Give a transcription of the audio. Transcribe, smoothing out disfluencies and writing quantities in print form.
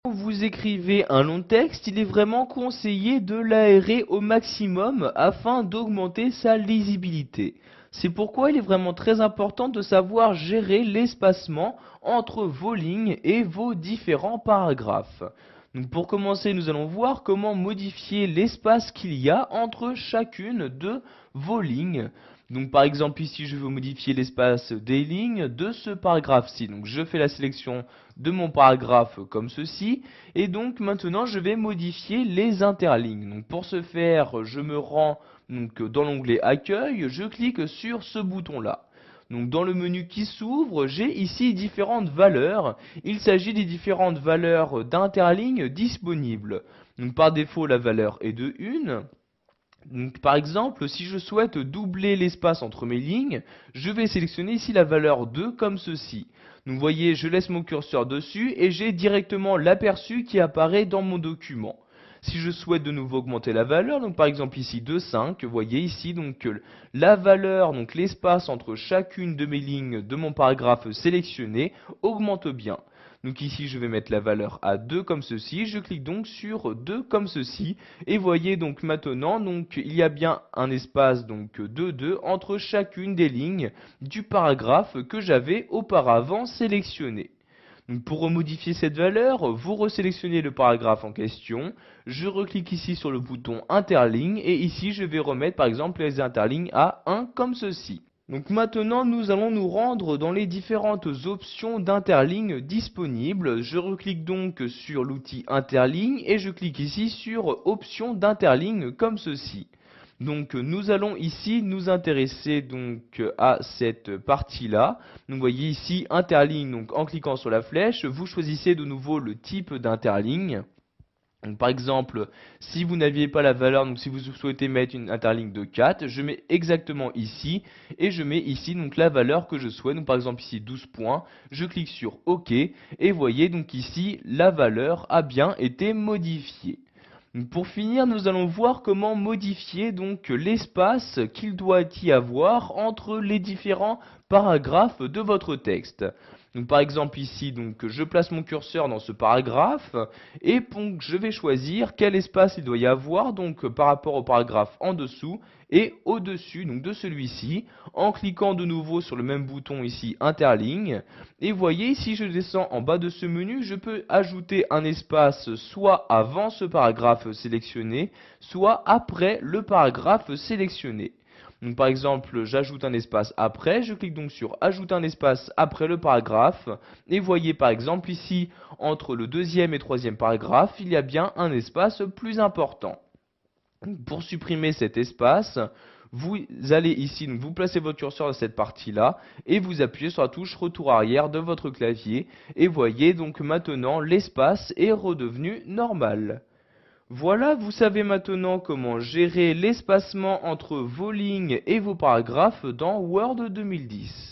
Quand vous écrivez un long texte, il est vraiment conseillé de l'aérer au maximum afin d'augmenter sa lisibilité. C'est pourquoi il est vraiment très important de savoir gérer l'espacement entre vos lignes et vos différents paragraphes. Donc pour commencer, nous allons voir comment modifier l'espace qu'il y a entre chacune de vos lignes. Donc par exemple ici je veux modifier l'espace des lignes de ce paragraphe-ci. Donc je fais la sélection de mon paragraphe comme ceci. Et donc maintenant je vais modifier les interlignes. Donc pour ce faire je me rends donc, dans l'onglet accueil, je clique sur ce bouton là. Donc dans le menu qui s'ouvre, j'ai ici différentes valeurs. Il s'agit des différentes valeurs d'interlignes disponibles. Donc par défaut la valeur est de 1. Donc, par exemple, si je souhaite doubler l'espace entre mes lignes, je vais sélectionner ici la valeur 2 comme ceci. Donc vous voyez, je laisse mon curseur dessus et j'ai directement l'aperçu qui apparaît dans mon document. Si je souhaite de nouveau augmenter la valeur, donc par exemple ici de 5, vous voyez ici donc la valeur, donc l'espace entre chacune de mes lignes de mon paragraphe sélectionné augmente bien. Donc ici je vais mettre la valeur à 2 comme ceci, je clique donc sur 2 comme ceci, et voyez donc maintenant donc il y a bien un espace donc de 2 entre chacune des lignes du paragraphe que j'avais auparavant sélectionné. Donc pour remodifier cette valeur, vous resélectionnez le paragraphe en question, je reclique ici sur le bouton interligne et ici je vais remettre par exemple les interlignes à 1 comme ceci. Donc maintenant nous allons nous rendre dans les différentes options d'interligne disponibles. Je reclique donc sur l'outil interligne et je clique ici sur options d'interligne comme ceci. Donc nous allons ici nous intéresser donc à cette partie-là. Donc vous voyez ici interligne, donc en cliquant sur la flèche, vous choisissez de nouveau le type d'interligne. Donc, par exemple, si vous n'aviez pas la valeur, donc si vous souhaitez mettre une interligne de 4, je mets exactement ici, et je mets ici donc la valeur que je souhaite, donc par exemple ici 12 points, je clique sur OK, et voyez donc ici la valeur a bien été modifiée. Donc, pour finir, nous allons voir comment modifier donc l'espace qu'il doit y avoir entre les différents paragraphes de votre texte. Donc par exemple ici, donc je place mon curseur dans ce paragraphe et donc je vais choisir quel espace il doit y avoir donc par rapport au paragraphe en dessous et au-dessus donc de celui-ci en cliquant de nouveau sur le même bouton ici interligne. Et voyez, si je descends en bas de ce menu, je peux ajouter un espace soit avant ce paragraphe sélectionné, soit après le paragraphe sélectionné. Donc par exemple, j'ajoute un espace après, je clique donc sur ajouter un espace après le paragraphe, et voyez par exemple ici, entre le deuxième et troisième paragraphe, il y a bien un espace plus important. Pour supprimer cet espace, vous allez ici, donc vous placez votre curseur dans cette partie-là, et vous appuyez sur la touche retour arrière de votre clavier, et voyez donc maintenant l'espace est redevenu normal. Voilà, vous savez maintenant comment gérer l'espacement entre vos lignes et vos paragraphes dans Word 2010.